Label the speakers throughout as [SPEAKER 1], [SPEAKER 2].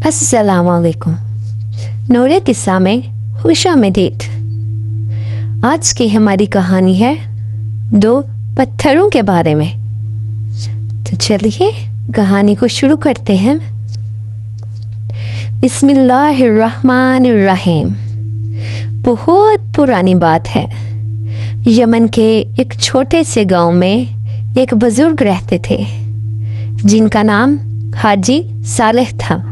[SPEAKER 1] अस्सलाम वालेकुम। नूरे किस्सा में खुशामदीद। आज की हमारी कहानी है दो पत्थरों के बारे में। तो चलिए कहानी को शुरू करते हैं। बिस्मिल्लाहिर्रहमानिर्रहीम। बहुत पुरानी बात है। यमन के एक छोटे से गांव में एक बुजुर्ग रहते थे जिनका नाम हाजी सालेह था।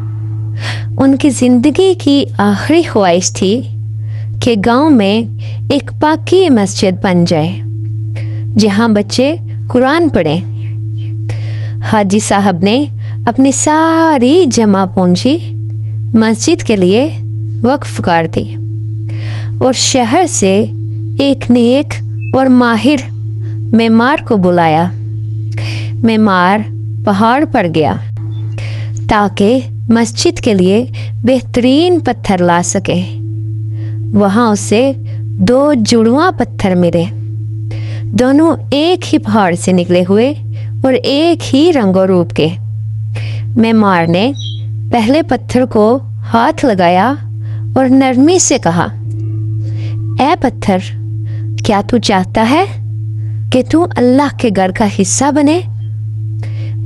[SPEAKER 1] उनकी जिंदगी की आखिरी ख्वाहिश थी कि गांव में एक पाकी मस्जिद बन जाए जहां बच्चे कुरान पढ़ें। हाजी साहब ने अपनी सारी जमा पूंजी मस्जिद के लिए वक्फ कर दी और शहर से एक नेक और माहिर मेमार को बुलाया। मेमार पहाड़ पर गया ताकि मस्जिद के लिए बेहतरीन पत्थर ला सके। वहां उसे दो जुड़वा पत्थर मिले। दोनों एक ही पहाड़ से निकले हुए और एक ही रंगो रूप के। मेमार ने पहले पत्थर को हाथ लगाया और नरमी से कहा, ऐ पत्थर, क्या तू चाहता है कि तू अल्लाह के घर का हिस्सा बने?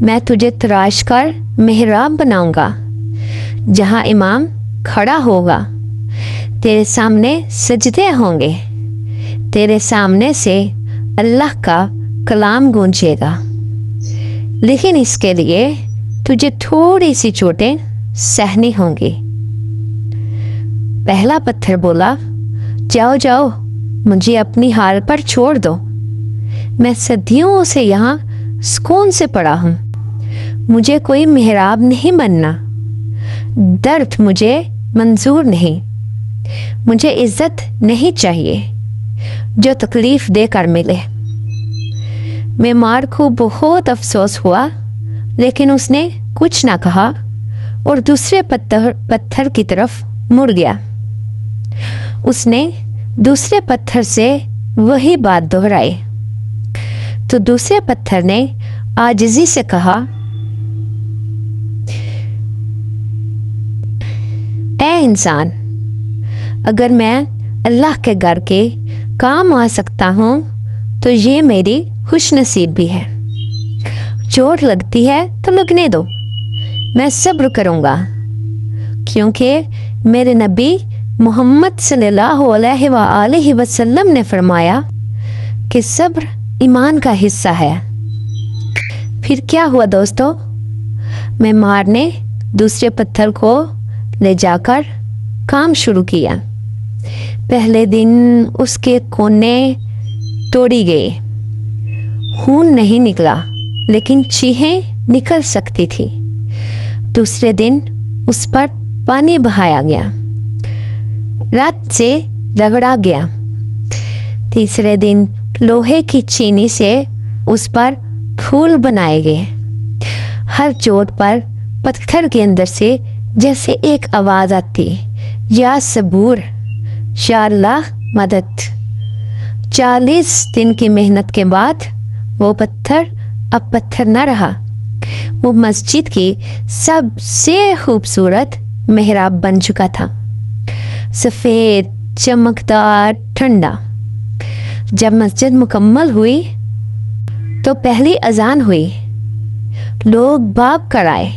[SPEAKER 1] मैं तुझे तराश कर मेहराब बनाऊंगा जहां इमाम खड़ा होगा। तेरे सामने सजदे होंगे। तेरे सामने से अल्लाह का कलाम गूंजेगा। लेकिन इसके लिए तुझे थोड़ी सी चोटें सहनी होंगी। पहला पत्थर बोला, जाओ जाओ, मुझे अपनी हाल पर छोड़ दो। मैं सदियों से यहाँ सुकून से पड़ा हूँ। मुझे कोई मेहराब नहीं बनना। दर्द मुझे मंजूर नहीं। मुझे इज्जत नहीं चाहिए जो तकलीफ देकर मिले। मेमार को बहुत अफसोस हुआ, लेकिन उसने कुछ ना कहा और दूसरे पत्थर की तरफ मुड़ गया। उसने दूसरे पत्थर से वही बात दोहराई तो दूसरे पत्थर ने आजिज़ी से कहा, ऐ इंसान, अगर मैं अल्लाह के घर के काम आ सकता हूँ तो ये मेरी खुशनसीबी है। चोट लगती है तो लगने दो, मैं सब्र करूँगा, क्योंकि मेरे नबी मोहम्मद सल्लल्लाहु अलैहि वसल्लम ने फरमाया कि सब्र ईमान का हिस्सा है। फिर क्या हुआ दोस्तों? मेमार ने दूसरे पत्थर को ले जाकर काम शुरू किया। पहले दिन उसके कोने तोड़ी गई। खून नहीं निकला, लेकिन चीखें निकल सकती थी। दूसरे दिन उस पर पानी बहाया गया। रात से रगड़ा गया। तीसरे दिन लोहे की चीनी से उस पर फूल बनाए गए। हर चोट पर पत्थर के अंदर से जैसे एक आवाज आती, या सबूर, या अल्लाह मदद। 40 दिन की मेहनत के बाद वो पत्थर अब पत्थर न रहा। वो मस्जिद की सबसे खूबसूरत मेहराब बन चुका था। सफ़ेद, चमकदार, ठंडा। जब मस्जिद मुकम्मल हुई तो पहली अजान हुई। लोग बाब कर आए।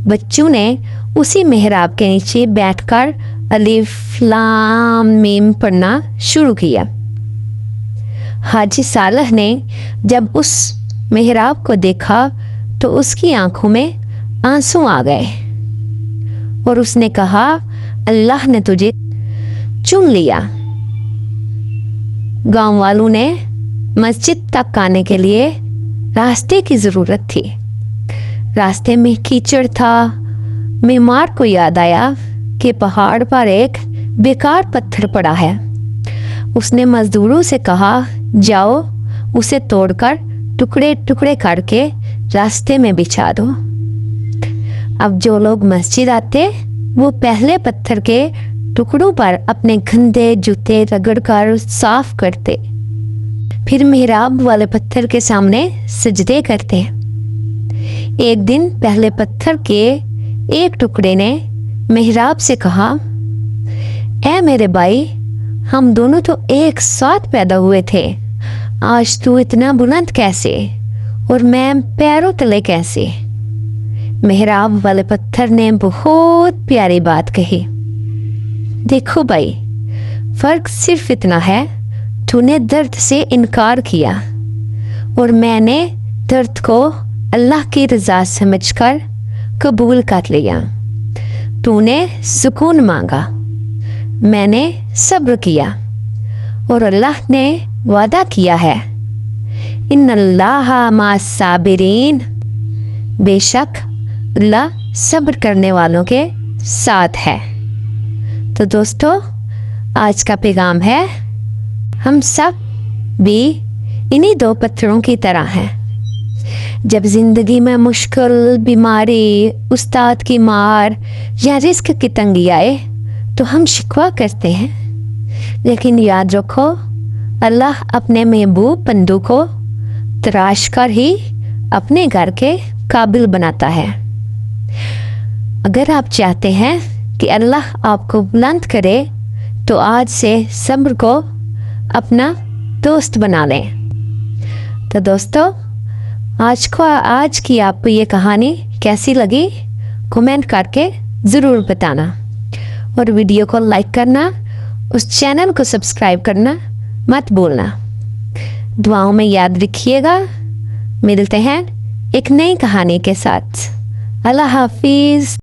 [SPEAKER 1] बच्चों ने उसी मेहराब के नीचे बैठकर अलिफ लाम मीम पढ़ना शुरू किया। हाजी सालेह ने जब उस मेहराब को देखा तो उसकी आंखों में आंसू आ गए और उसने कहा, अल्लाह ने तुझे चुन लिया। गांव वालों ने मस्जिद तक आने के लिए रास्ते की ज़रूरत थी। रास्ते में कीचड़ था। मेमार को याद आया कि पहाड़ पर एक बेकार पत्थर पड़ा है। उसने मजदूरों से कहा, जाओ उसे तोड़कर टुकड़े टुकड़े करके रास्ते में बिछा दो। अब जो लोग मस्जिद आते वो पहले पत्थर के टुकड़ों पर अपने गंदे जूते रगड़कर साफ करते, फिर मेहराब वाले पत्थर के सामने सजदे करते। एक दिन पहले पत्थर के ایک ٹکڑے نے محراب سے کہا، اے میرے بھائی، ہم دونوں تو ایک ساتھ پیدا ہوئے تھے، آج تو اتنا بلند کیسے اور میں پیروں تلے کیسے؟ محراب والے پتھر نے بہت پیاری بات کہی، دیکھو بھائی، فرق صرف اتنا ہے، تو نے درد سے انکار کیا اور میں نے درد کو اللہ کی رضا سمجھ کر قبول کر لیا۔ تو نے سکون مانگا، میں نے صبر کیا، اور اللہ نے وعدہ کیا ہے، ان اللہ مع الصابرین، بے شک اللہ صبر کرنے والوں کے ساتھ ہے۔ تو دوستو، آج کا پیغام ہے، ہم سب بھی انہی دو پتھروں کی طرح ہیں۔ جب زندگی میں مشکل، بیماری، استاد کی مار یا رزق کی تنگی آئے تو ہم شکوہ کرتے ہیں، لیکن یاد رکھو، اللہ اپنے محبوب بندوں کو تراش کر ہی اپنے گھر کے قابل بناتا ہے۔ اگر آپ چاہتے ہیں کہ اللہ آپ کو بلند کرے تو آج سے صبر کو اپنا دوست بنا لیں۔ تو دوستو، آج کی آپ کو یہ کہانی کیسی لگی کمنٹ کر کے ضرور بتانا، اور ویڈیو کو لائک کرنا، اس چینل کو سبسکرائب کرنا مت بھولنا۔ دعاؤں میں یاد رکھیے گا۔ ملتے ہیں ایک نئی کہانی کے ساتھ۔ اللہ حافظ۔